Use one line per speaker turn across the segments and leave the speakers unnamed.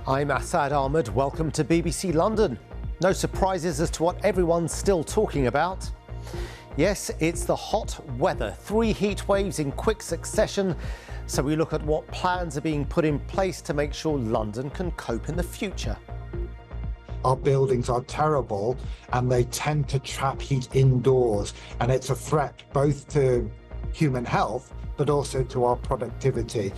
I'm Assad Ahmed. Welcome to BBC London. No surprises as to what everyone's still talking about. Yes, it's the hot weather. 3 heat waves in quick succession. So we look at what plans are being put in place to make sure London can cope in the future.
Our buildings are terrible and they tend to trap heat indoors, and it's a threat both to human health but also to our productivity.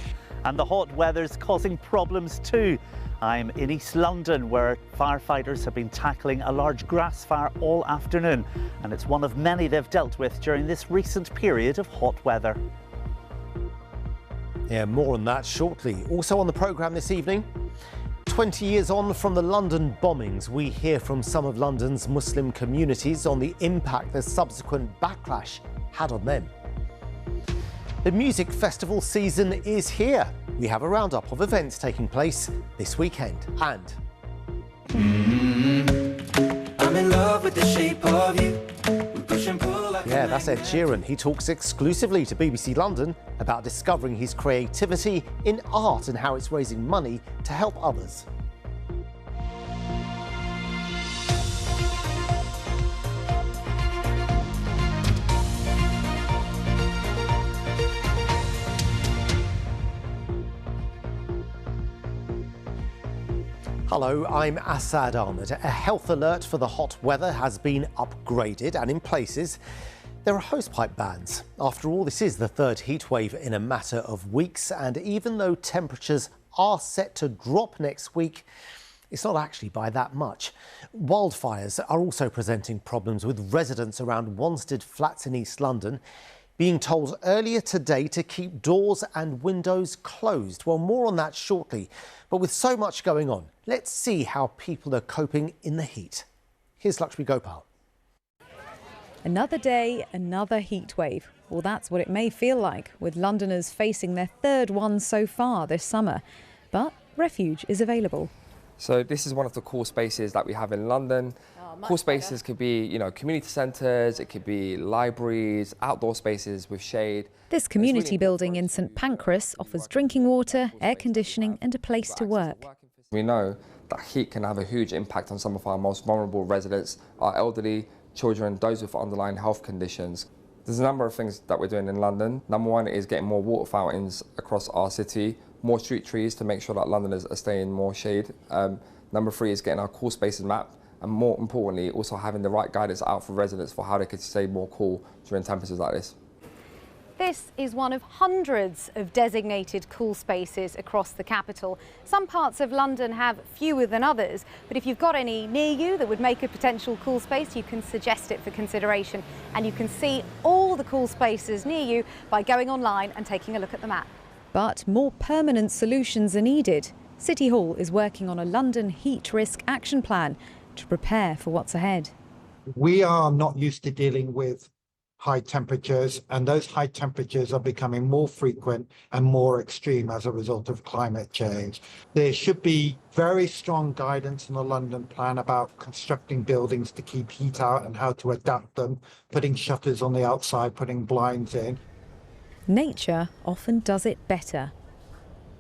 And the hot weather's causing problems too. I'm in East London, where firefighters have been tackling a large grass fire all afternoon, and it's one of many they've dealt with during this recent period of hot weather.
Yeah, more on that shortly. Also on the programme this evening, 20 years on from the London bombings, we hear from some of London's Muslim communities on the impact the subsequent backlash had on them. The music festival season is here. We have a roundup of events taking place this weekend. And
I'm in love with the shape of you. We push and pull like
yeah, that's Ed Sheeran. He talks exclusively to BBC London about discovering his creativity in art and how it's raising money to help others. Hello, I'm Assad Ahmed. A health alert for the hot weather has been upgraded, and in places there are hosepipe bans. After all, this is the third heat wave in a matter of weeks, and even though temperatures are set to drop next week, it's not actually by that much. Wildfires are also presenting problems, with residents around Wanstead flats in East London being told earlier today to keep doors and windows closed. Well, more on that shortly. But with so much going on, let's see how people are coping in the heat. Here's Lakshmi Gopal.
Another day, another heat wave. Well, that's what it may feel like, with Londoners facing their third one so far this summer. But refuge is available.
So this is one of the cool spaces that we have in London. Cool spaces could be, community centres, it could be libraries, outdoor spaces with shade.
This community building in St Pancras offers drinking water, air conditioning and a place to work.
We know that heat can have a huge impact on some of our most vulnerable residents, our elderly, children, those with underlying health conditions. There's a number of things that we're doing in London. Number one is getting more water fountains across our city, more street trees to make sure that Londoners are staying in more shade. Number three is getting our cool spaces map, and more importantly, also having the right guidance out for residents for how they could stay more cool during temperatures like this.
This is one of hundreds of designated cool spaces across the capital. Some parts of London have fewer than others, but if you've got any near you that would make a potential cool space, you can suggest it for consideration. And you can see all the cool spaces near you by going online and taking a look at the map.
But more permanent solutions are needed. City Hall is working on a London heat risk action plan to prepare for what's ahead.
We are not used to dealing with high temperatures, and those high temperatures are becoming more frequent and more extreme as a result of climate change. There should be very strong guidance in the London plan about constructing buildings to keep heat out and how to adapt them, putting shutters on the outside, putting blinds in.
Nature often does it better.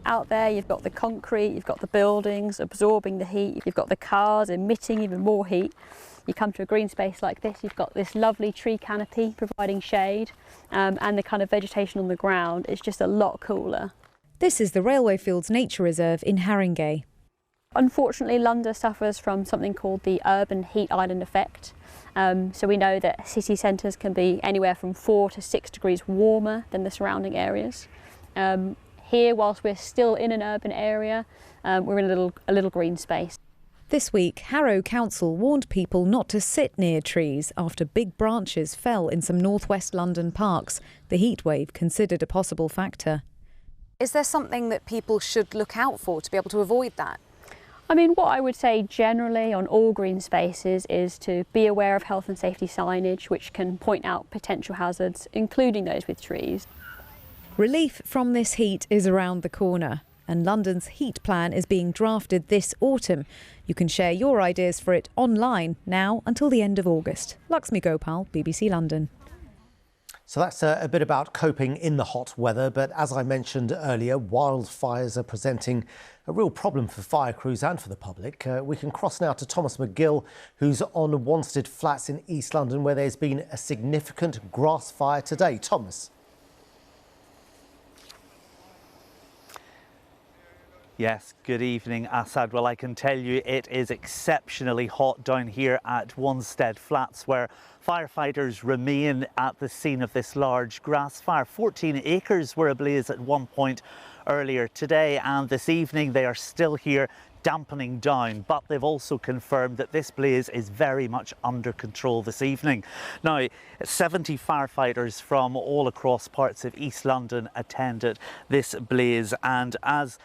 Out there you've got the concrete, you've got the buildings absorbing the heat, you've got the cars emitting even more heat. You come to a green space like this, you've got this lovely tree canopy providing shade, and the kind of vegetation on the ground is just a lot cooler.
This is the Railway Fields Nature Reserve in Haringey.
Unfortunately, London suffers from something called the urban heat island effect. So we know that city centres can be anywhere from 4 to 6 degrees warmer than the surrounding areas. Here, whilst we're still in an urban area, we're in a little green space.
This week, Harrow Council warned people not to sit near trees after big branches fell in some northwest London parks. The heat wave considered a possible factor.
Is there something that people should look out for to be able to avoid that?
I mean, what I would say generally on all green spaces is to be aware of health and safety signage, which can point out potential hazards, including those with trees.
Relief from this heat is around the corner, and London's heat plan is being drafted this autumn. You can share your ideas for it online now until the end of August. Lakshmi Gopal, BBC London.
So that's a bit about coping in the hot weather. But as I mentioned earlier, wildfires are presenting A real problem for fire crews and for the public. We can cross now to Thomas McGill, who's on Wanstead Flats in East London, where there's been a significant grass fire today. Thomas.
Yes, good evening, Assad. Well, I can tell you it is exceptionally hot down here at Wanstead Flats, where firefighters remain at the scene of this large grass fire. 14 acres were ablaze at one point earlier today, and this evening they are still here dampening down, but they've also confirmed that this blaze is very much under control this evening. Now, 70 firefighters from all across parts of East London attended this blaze, and as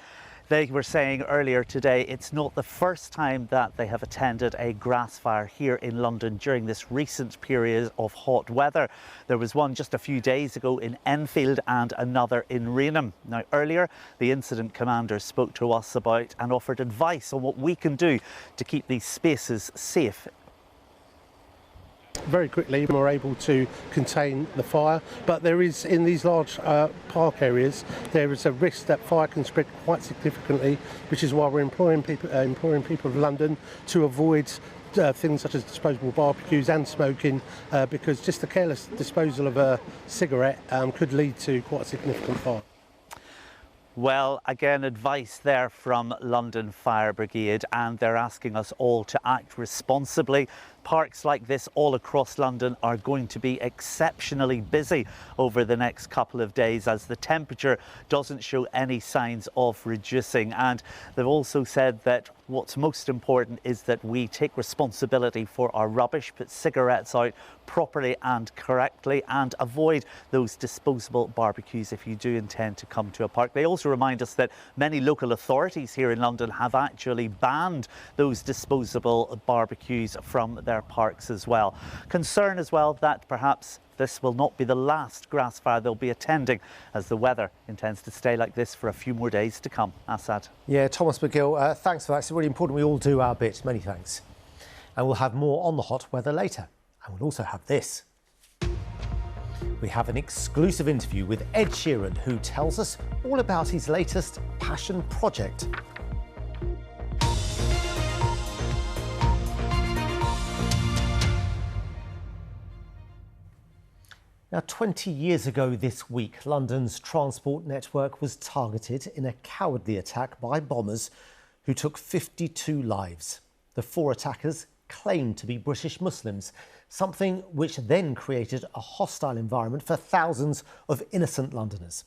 they were saying earlier today, it's not the first time that they have attended a grass fire here in London during this recent period of hot weather. There was one just a few days ago in Enfield and another in Rainham. Now, earlier, the incident commander spoke to us about and offered advice on what we can do to keep these spaces safe.
Very quickly we were able to contain the fire, but there is, in these large park areas, there is a risk that fire can spread quite significantly, which is why we're imploring people of London to avoid things such as disposable barbecues and smoking, because just the careless disposal of a cigarette could lead to quite a significant fire.
Well, again, advice there from London Fire Brigade, and they're asking us all to act responsibly. Parks like this all across London are going to be exceptionally busy over the next couple of days as the temperature doesn't show any signs of reducing. And they've also said that what's most important is that we take responsibility for our rubbish, put cigarettes out properly and correctly, and avoid those disposable barbecues if you do intend to come to a park. They also remind us that many local authorities here in London have actually banned those disposable barbecues from their parks as well. Concern as well that perhaps this will not be the last grass fire they'll be attending, as the weather intends to stay like this for a few more days to come. Assad.
Yeah, Thomas McGill, thanks for that. It's really important we all do our bit. Many thanks. And we'll have more on the hot weather later. And we'll also have this. We have an exclusive interview with Ed Sheeran, who tells us all about his latest passion project. Now, 20 years ago this week, London's transport network was targeted in a cowardly attack by bombers who took 52 lives. The 4 attackers claimed to be British Muslims, something which then created a hostile environment for thousands of innocent Londoners.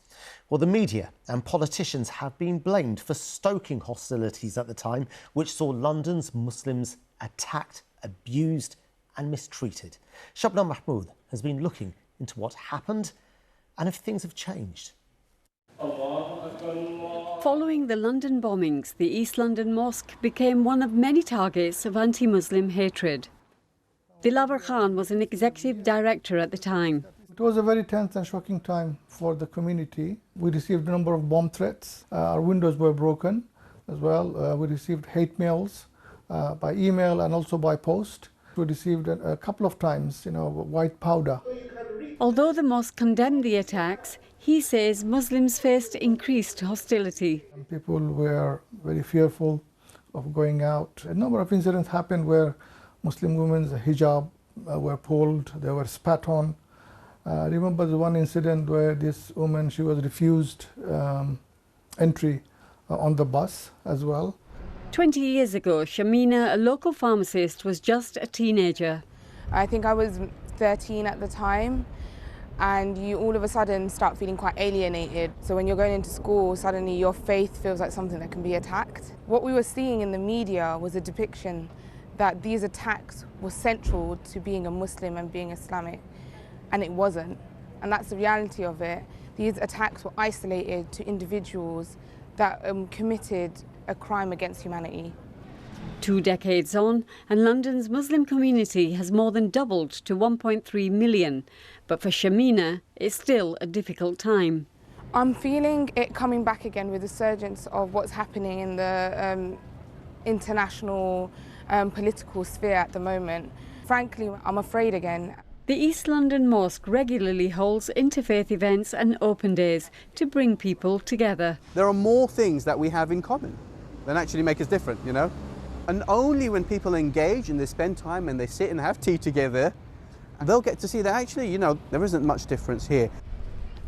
Well, the media and politicians have been blamed for stoking hostilities at the time, which saw London's Muslims attacked, abused and mistreated. Shabnam Mahmood has been looking into what happened and if things have changed.
Following the London bombings, the East London Mosque became one of many targets of anti-Muslim hatred. Dilaver Khan was an executive director at the time.
It was a very tense and shocking time for the community. We received a number of bomb threats. Our windows were broken as well. We received hate mails by email and also by post. We received a couple of times, white powder.
Although the mosque condemned the attacks, he says Muslims faced increased hostility.
People were very fearful of going out. A number of incidents happened where Muslim women's hijab were pulled, they were spat on. I remember the one incident where this woman, she was refused entry on the bus as well.
20 years ago, Shamina, a local pharmacist, was just a teenager.
I think I was 13 at the time, and you all of a sudden start feeling quite alienated. So when you're going into school, suddenly your faith feels like something that can be attacked. What we were seeing in the media was a depiction that these attacks were central to being a Muslim and being Islamic, and it wasn't. And that's the reality of it. These attacks were isolated to individuals that committed a crime against humanity.
2 decades on, and London's Muslim community has more than doubled to 1.3 million. But for Shamina, it's still a difficult time.
I'm feeling it coming back again with the resurgence of what's happening in the international political sphere at the moment. Frankly, I'm afraid again.
The East London Mosque regularly holds interfaith events and open days to bring people together.
There are more things that we have in common. than actually make us different, you know? And only when people engage and they spend time and they sit and have tea together, they'll get to see that actually, you know, there isn't much difference here.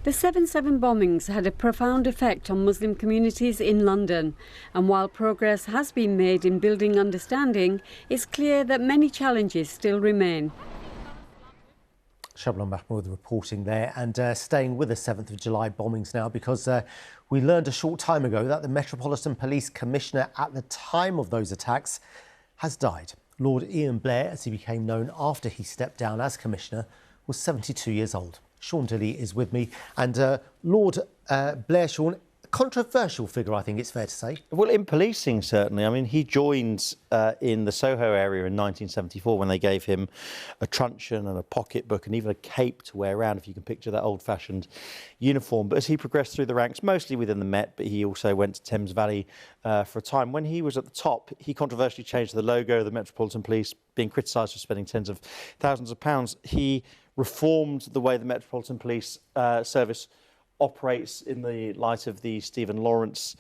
The 7/7 bombings had a profound effect on Muslim communities in London, and while progress has been made in building understanding, it's clear that many challenges still remain.
Shablan Mahmood reporting there, and staying with the 7th of July bombings now, because we learned a short time ago that the Metropolitan Police Commissioner at the time of those attacks has died. Lord Ian Blair, as he became known after he stepped down as Commissioner, was 72 years old. Sean Dilley is with me. And Lord Blair, Sean, controversial figure, I think it's fair to say.
Well, in policing, certainly. I mean, he joined in the Soho area in 1974 when they gave him a truncheon and a pocketbook and even a cape to wear around, if you can picture that old-fashioned uniform. But as he progressed through the ranks, mostly within the Met, but he also went to Thames Valley for a time. When he was at the top, he controversially changed the logo of the Metropolitan Police, being criticised for spending tens of thousands of pounds. He reformed the way the Metropolitan Police Service operates in the light of the Stephen Lawrence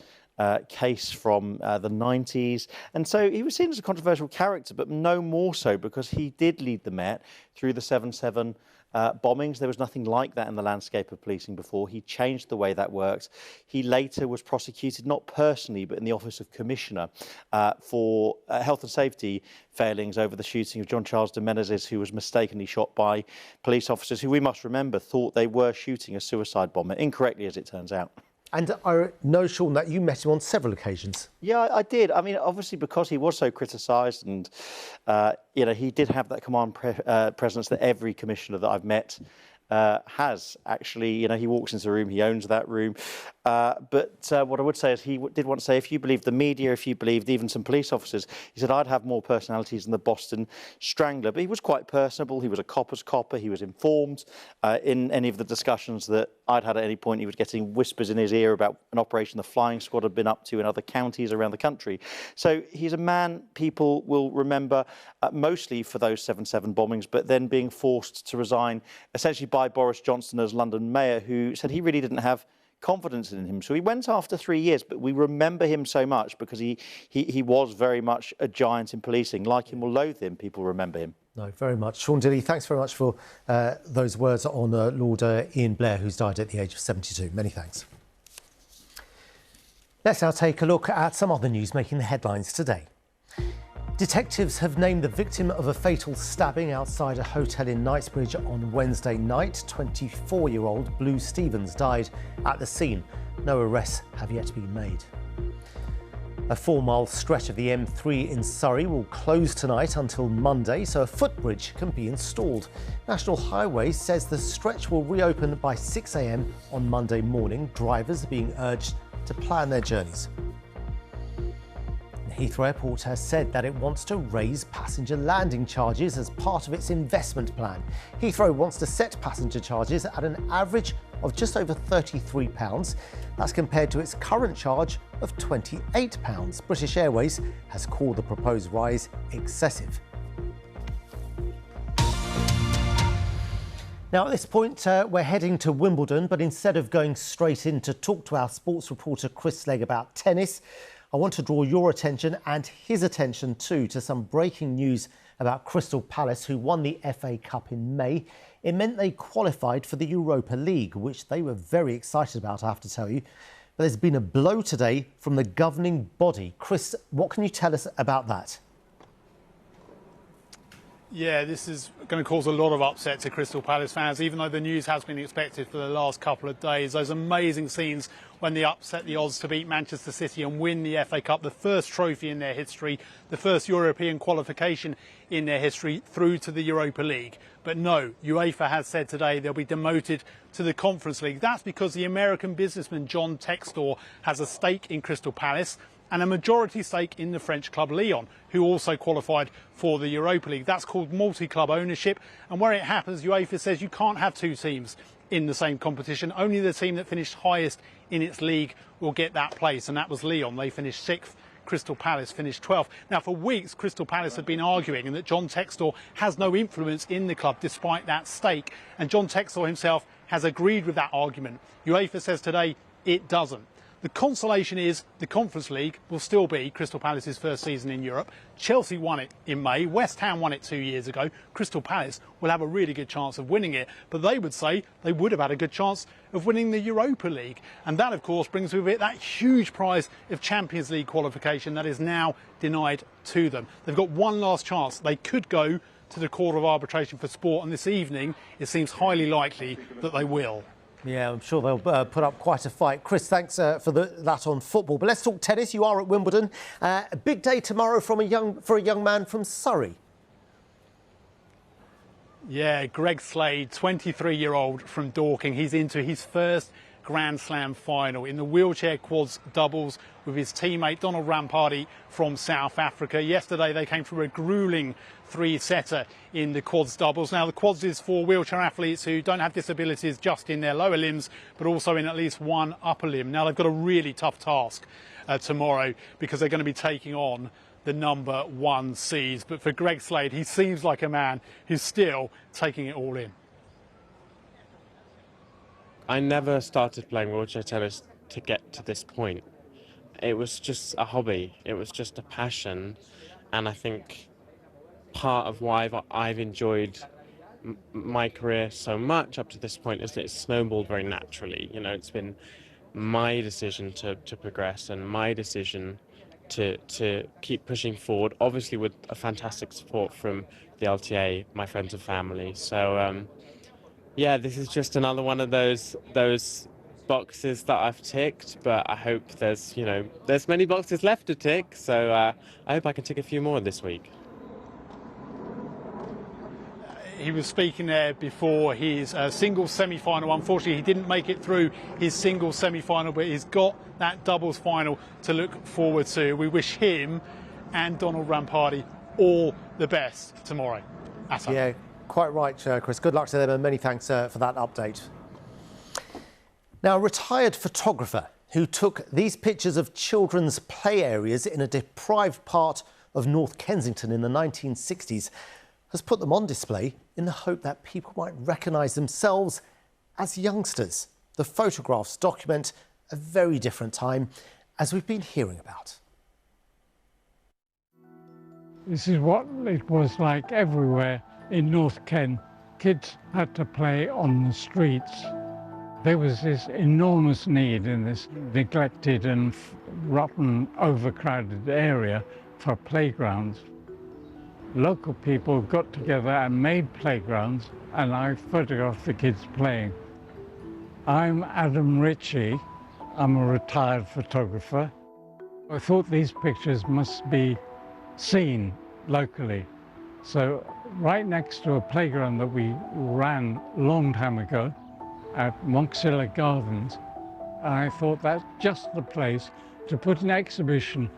case from the 90s. And so he was seen as a controversial character, but no more so because he did lead the Met through the 7/7 bombings. There was nothing like that in the landscape of policing before. He changed the way that worked. He later was prosecuted, not personally, but in the Office of Commissioner for health and safety failings over the shooting of John Charles de Menezes, who was mistakenly shot by police officers who, we must remember, thought they were shooting a suicide bomber, incorrectly as it turns out.
And I know, Sean, that you met him on several occasions.
Yeah, I did. I mean, obviously, because he was so criticised and, you know, he did have that command presence that every commissioner that I've met has. Actually, you know, he walks into a room, he owns that room. But what I would say is he did want to say, if you believe the media, if you believed even some police officers, he said, I'd have more personalities than the Boston Strangler. But he was quite personable. He was a copper's copper. He was informed in any of the discussions that I'd had at any point. He was getting whispers in his ear about an operation the flying squad had been up to in other counties around the country. So he's a man people will remember mostly for those 7/7 bombings, but then being forced to resign essentially by Boris Johnson as London mayor, who said he really didn't have confidence in him. So he went after 3 years, but we remember him so much because he was very much a giant in policing. Like him or loathe him, people remember him.
No, very much. Sean Dilley, thanks very much for those words on Lord Ian Blair, who's died at the age of 72. Many thanks. Let's now take a look at some other news making the headlines today. Detectives have named the victim of a fatal stabbing outside a hotel in Knightsbridge on Wednesday night. 24-year-old Blue Stevens died at the scene. No arrests have yet been made. A 4-mile stretch of the M3 in Surrey will close tonight until Monday, so a footbridge can be installed. National Highways says the stretch will reopen by 6 a.m. on Monday morning. Drivers are being urged to plan their journeys. Heathrow Airport has said that it wants to raise passenger landing charges as part of its investment plan. Heathrow wants to set passenger charges at an average of just over £33. That's compared to its current charge of £28. British Airways has called the proposed rise excessive. Now, at this point, we're heading to Wimbledon, but instead of going straight in to talk to our sports reporter Chris Legg about tennis, I want to draw your attention and his attention too to some breaking news about Crystal Palace, who won the FA Cup in May. It meant they qualified for the Europa League, which they were very excited about, I have to tell you. But there's been a blow today from the governing body. Chris, what can you tell us about that?
Yeah, this is going to cause a lot of upset to Crystal Palace fans, even though the news has been expected for the last couple of days. Those amazing scenes when they upset the odds to beat Manchester City and win the FA Cup, the first trophy in their history, the first European qualification in their history through to the Europa League. But no, UEFA has said today they'll be demoted to the Conference League. That's because the American businessman John Textor has a stake in Crystal Palace and a majority stake in the French club Lyon, who also qualified for the Europa League. That's called multi-club ownership, and where it happens, UEFA says you can't have two teams in the same competition. Only the team that finished highest in its league will get that place, and that was Lyon. They finished 6th. Crystal Palace finished 12th. Now, for weeks, Crystal Palace have been arguing that John Textor has no influence in the club despite that stake, and John Textor himself has agreed with that argument. UEFA says today it doesn't. The consolation is the Conference League will still be Crystal Palace's first season in Europe. Chelsea won it in May, West Ham won it 2 years ago. Crystal Palace will have a really good chance of winning it, but they would say they would have had a good chance of winning the Europa League. And that, of course, brings with it that huge prize of Champions League qualification that is now denied to them. They've got one last chance. They could go to the Court of Arbitration for Sport, and this evening it seems highly likely that they will.
Yeah, I'm sure they'll put up quite a fight. Chris, thanks for that on football. But let's talk tennis. You are at Wimbledon. A big day tomorrow for a young man from Surrey.
Yeah, Greg Slade, 23-year-old from Dorking. He's into his first Grand Slam final in the wheelchair quads doubles with his teammate Donald Ramparty from South Africa. Yesterday they came through a gruelling three-setter in the quads doubles. Now the quads is for wheelchair athletes who don't have disabilities just in their lower limbs but also in at least one upper limb. Now they've got a really tough task tomorrow because they're going to be taking on the number 1 seeds. But for Greg Slade, he seems like a man who's still taking it all in.
I never started playing wheelchair tennis to get to this point. It was just a hobby. It was just a passion. And I think part of why I've enjoyed my career so much up to this point is that it's snowballed very naturally. You know, it's been my decision to progress and my decision to keep pushing forward, obviously with a fantastic support from the LTA, my friends and family. So, yeah, this is just another one of those boxes that I've ticked, but I hope there's many boxes left to tick, so I hope I can tick a few more this week.
He was speaking there before his singles semi-final. Unfortunately, he didn't make it through his singles semi-final, but he's got that doubles final to look forward to. We wish him and Donald Ramparty all the best tomorrow.
Yeah, quite right, Chris. Good luck to them and many thanks for that update. Now, a retired photographer who took these pictures of children's play areas in a deprived part of North Kensington in the 1960s has put them on display in the hope that people might recognise themselves as youngsters. The photographs document a very different time, as we've been hearing about.
This is what it was like everywhere in North Ken. Kids had to play on the streets. There was this enormous need in this neglected and rotten, overcrowded area for playgrounds. Local people got together and made playgrounds, and I photographed the kids playing. I'm Adam Ritchie. I'm a retired photographer. I thought these pictures must be seen locally. So right next to a playground that we ran a long time ago at Monksilla Gardens, I thought that's just the place to put an exhibition.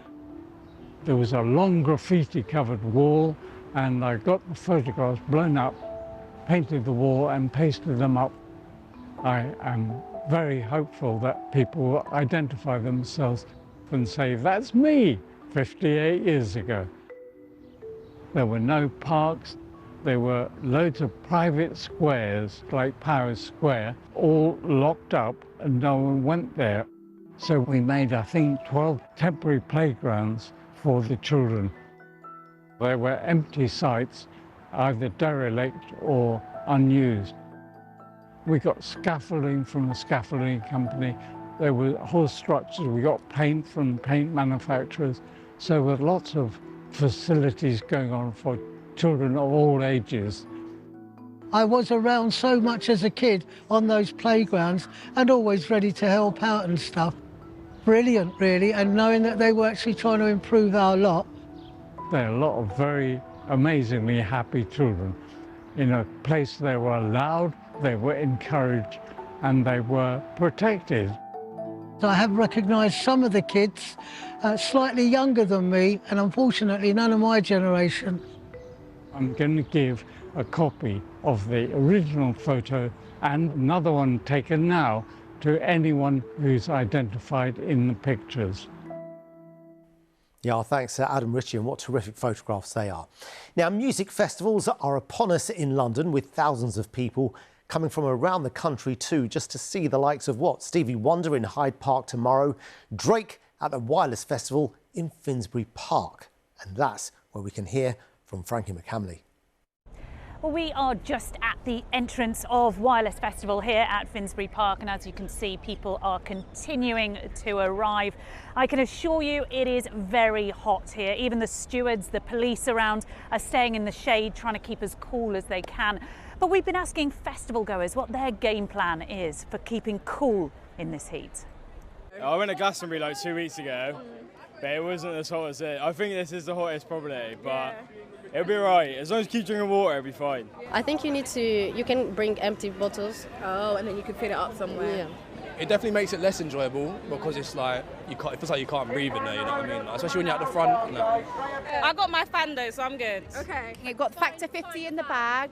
There was a long graffiti-covered wall, and I got the photographs blown up, painted the wall and pasted them up. I am very hopeful that people will identify themselves and say, that's me 58 years ago. There were no parks. There were loads of private squares, like Powers Square, all locked up and no one went there. So we made, I think, 12 temporary playgrounds for the children. There were empty sites, either derelict or unused. We got scaffolding from a scaffolding company. There were horse structures. We got paint from paint manufacturers. So there were lots of facilities going on for children of all ages.
I was around so much as a kid on those playgrounds and always ready to help out and stuff. Brilliant, really, and knowing that they were actually trying to improve our lot.
There are a lot of very amazingly happy children. In a place they were allowed, they were encouraged, and they were protected.
I have recognised some of the kids slightly younger than me, and unfortunately none of my generation.
I'm going to give a copy of the original photo and another one taken now to anyone who's identified in the pictures.
Yeah, thanks Adam Ritchie, and what terrific photographs they are. Now, music festivals are upon us in London, with thousands of people coming from around the country too, just to see the likes of what? Stevie Wonder in Hyde Park tomorrow, Drake at the Wireless Festival in Finsbury Park. And that's where we can hear from Frankie McCamley.
Well, we are just at the entrance of Wireless Festival here at Finsbury Park, and as you can see, people are continuing to arrive. I can assure you it is very hot here. Even the stewards, the police around are staying in the shade, trying to keep as cool as they can. But we've been asking festival goers what their game plan is for keeping cool in this heat.
I went to Glastonbury like 2 weeks ago, but it wasn't as hot as it. I think this is the hottest probably, but it'll be alright. As long as you keep drinking water, it'll be fine.
I think you can bring empty bottles.
Oh, and then you can fill it up somewhere.
Yeah.
It definitely makes it less enjoyable because it's like it feels like you can't breathe in there, you know what I mean? Like, especially when you're at the front. No.
I got my fan though, so I'm good. Okay.
I've got Factor 50 in the bag.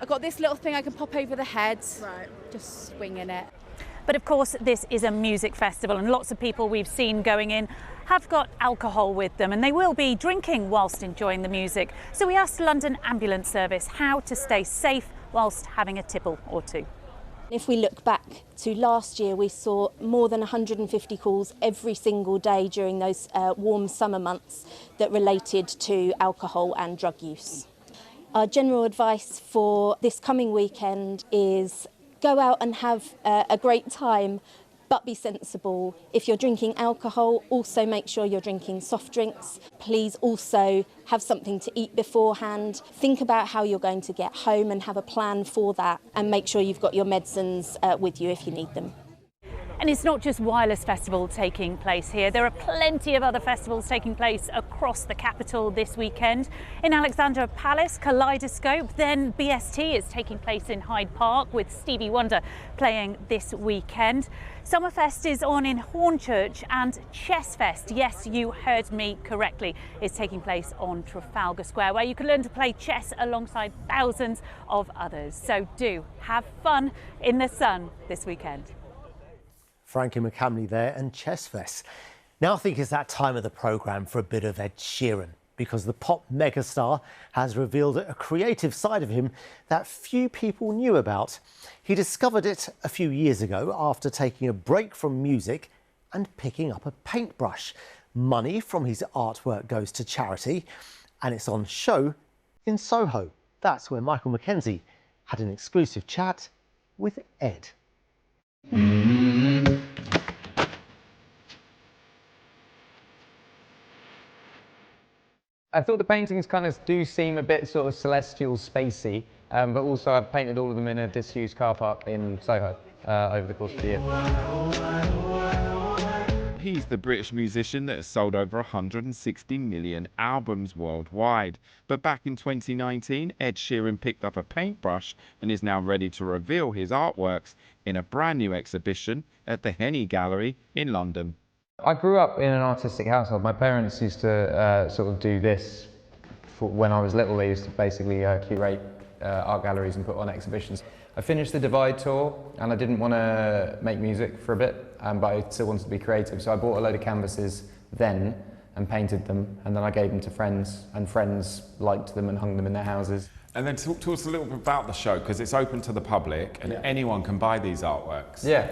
I've got this little thing I can pop over the head.
Right.
Just swinging it.
But of course, this is a music festival, and lots of people we've seen going in have got alcohol with them, and they will be drinking whilst enjoying the music. So we asked London Ambulance Service how to stay safe whilst having a tipple or two.
If we look back to last year, we saw more than 150 calls every single day during those warm summer months that related to alcohol and drug use. Our general advice for this coming weekend is go out and have a great time, but be sensible. If you're drinking alcohol, also make sure you're drinking soft drinks. Please also have something to eat beforehand. Think about how you're going to get home and have a plan for that, and make sure you've got your medicines with you if you need them.
And it's not just Wireless Festival taking place here. There are plenty of other festivals taking place across the capital this weekend. In Alexandra Palace, Kaleidoscope, then BST is taking place in Hyde Park with Stevie Wonder playing this weekend. Summerfest is on in Hornchurch, and Chessfest, yes, you heard me correctly, is taking place on Trafalgar Square, where you can learn to play chess alongside thousands of others. So do have fun in the sun this weekend.
Frankie McCamley there, and Chessfest. Now I think it's that time of the programme for a bit of Ed Sheeran, because the pop megastar has revealed a creative side of him that few people knew about. He discovered it a few years ago after taking a break from music and picking up a paintbrush. Money from his artwork goes to charity, and it's on show in Soho. That's where Michael Mackenzie had an exclusive chat with Ed.
I thought the paintings kind of do seem a bit sort of celestial, spacey, but also I've painted all of them in a disused car park in Soho over the course of the year.
He's the British musician that has sold over 160 million albums worldwide. But back in 2019, Ed Sheeran picked up a paintbrush and is now ready to reveal his artworks in a brand new exhibition at the Henny Gallery in London.
I grew up in an artistic household. My parents used to sort of do this when I was little. They used to basically curate art galleries and put on exhibitions. I finished the Divide tour and I didn't want to make music for a bit, but I still wanted to be creative. So I bought a load of canvases then and painted them, and then I gave them to friends, and friends liked them and hung them in their houses.
And then talk to us a little bit about the show, because it's open to the public and anyone can buy these artworks.
Yeah.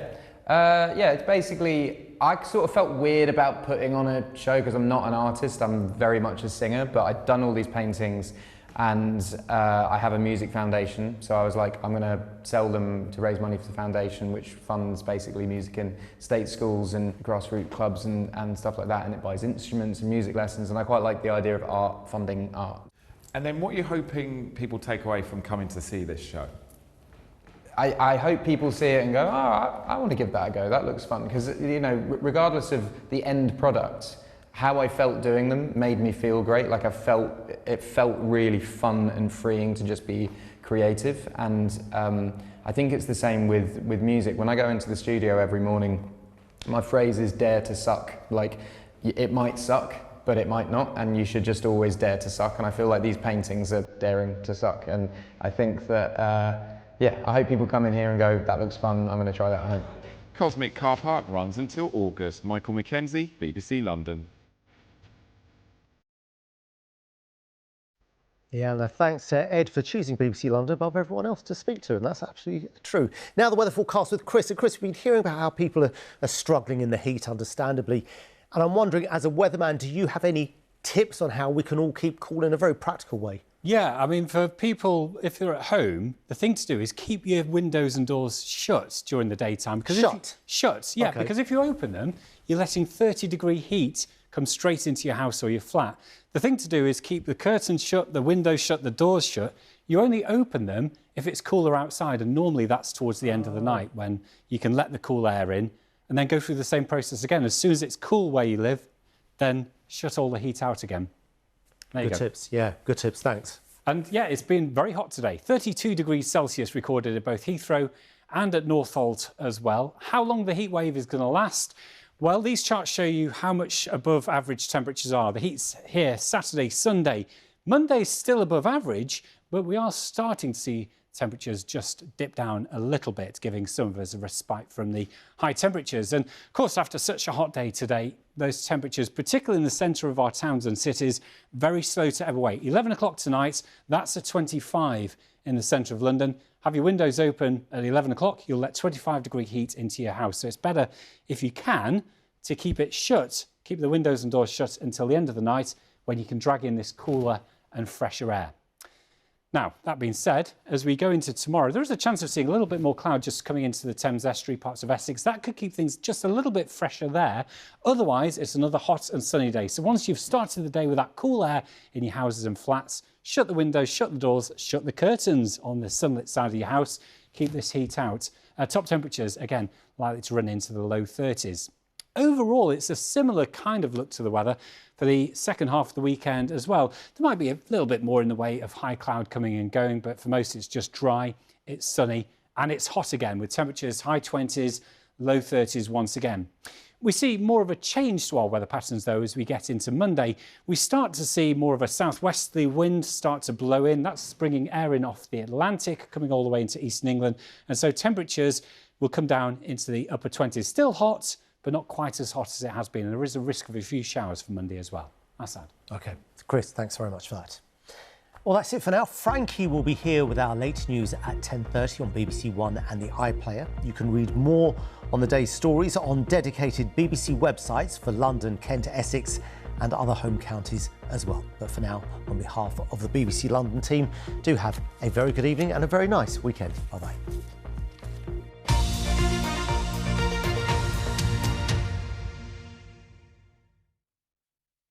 It's basically, I sort of felt weird about putting on a show because I'm not an artist, I'm very much a singer, but I'd done all these paintings and I have a music foundation, so I was like, I'm going to sell them to raise money for the foundation, which funds basically music in state schools and grassroots clubs and stuff like that, and it buys instruments and music lessons, and I quite like the idea of art funding art.
And then what are you hoping people take away from coming to see this show?
I hope people see it and go, oh, I want to give that a go, that looks fun, because, you know, regardless of the end product, how I felt doing them made me feel great. Like it felt really fun and freeing to just be creative. And I think it's the same with music. When I go into the studio every morning, my phrase is dare to suck. Like, it might suck, but it might not, and you should just always dare to suck. And I feel like these paintings are daring to suck. And I think that, I hope people come in here and go, that looks fun, I'm going to try that at home.
Cosmic Car Park runs until August. Michael Mackenzie, BBC London.
Yeah, and thanks to Ed for choosing BBC London above everyone else to speak to, and that's absolutely true. Now the weather forecast with Chris. And Chris, we've been hearing about how people are struggling in the heat, understandably. And I'm wondering, as a weatherman, do you have any tips on how we can all keep cool in a very practical way?
Yeah, I mean, for people, if they're at home, the thing to do is keep your windows and doors shut during the daytime. Shut, yeah, okay. Because if you open them, you're letting 30-degree heat come straight into your house or your flat. The thing to do is keep the curtains shut, the windows shut, the doors shut. You only open them if it's cooler outside, and normally that's towards the end of the night when you can let the cool air in and then go through the same process again. As soon as it's cool where you live, then shut all the heat out again. There you go.
Good tips, yeah, good tips, thanks.
And yeah, it's been very hot today. 32 degrees Celsius recorded at both Heathrow and at Northolt as well. How long the heat wave is going to last? Well, these charts show you how much above average temperatures are. The heat's here Saturday, Sunday. Monday's still above average, but we are starting to see temperatures just dip down a little bit, giving some of us a respite from the high temperatures. And of course, after such a hot day today, those temperatures, particularly in the centre of our towns and cities, very slow to ebb away. 11 o'clock tonight, that's a 25 in the centre of London. Have your windows open at 11 o'clock, you'll let 25-degree heat into your house. So it's better, if you can, to keep it shut, keep the windows and doors shut until the end of the night, when you can drag in this cooler and fresher air. Now, that being said, as we go into tomorrow, there is a chance of seeing a little bit more cloud just coming into the Thames estuary, parts of Essex. That could keep things just a little bit fresher there. Otherwise, it's another hot and sunny day. So once you've started the day with that cool air in your houses and flats, shut the windows, shut the doors, shut the curtains on the sunlit side of your house. Keep this heat out. Top temperatures, again, likely to run into the low 30s. Overall, it's a similar kind of look to the weather for the second half of the weekend as well. There might be a little bit more in the way of high cloud coming and going, but for most it's just dry, it's sunny, and it's hot again with temperatures high 20s, low 30s once again. We see more of a change to our weather patterns, though, as we get into Monday. We start to see more of a southwesterly wind start to blow in. That's bringing air in off the Atlantic, coming all the way into eastern England. And so temperatures will come down into the upper 20s. Still hot, but not quite as hot as it has been. And there is a risk of a few showers for Monday as well. Assad.
OK. Chris, thanks very much for that. Well, that's it for now. Frankie will be here with our late news at 10:30 on BBC One and the iPlayer. You can read more on the day's stories on dedicated BBC websites for London, Kent, Essex and other home counties as well. But for now, on behalf of the BBC London team, do have a very good evening and a very nice weekend. Bye-bye.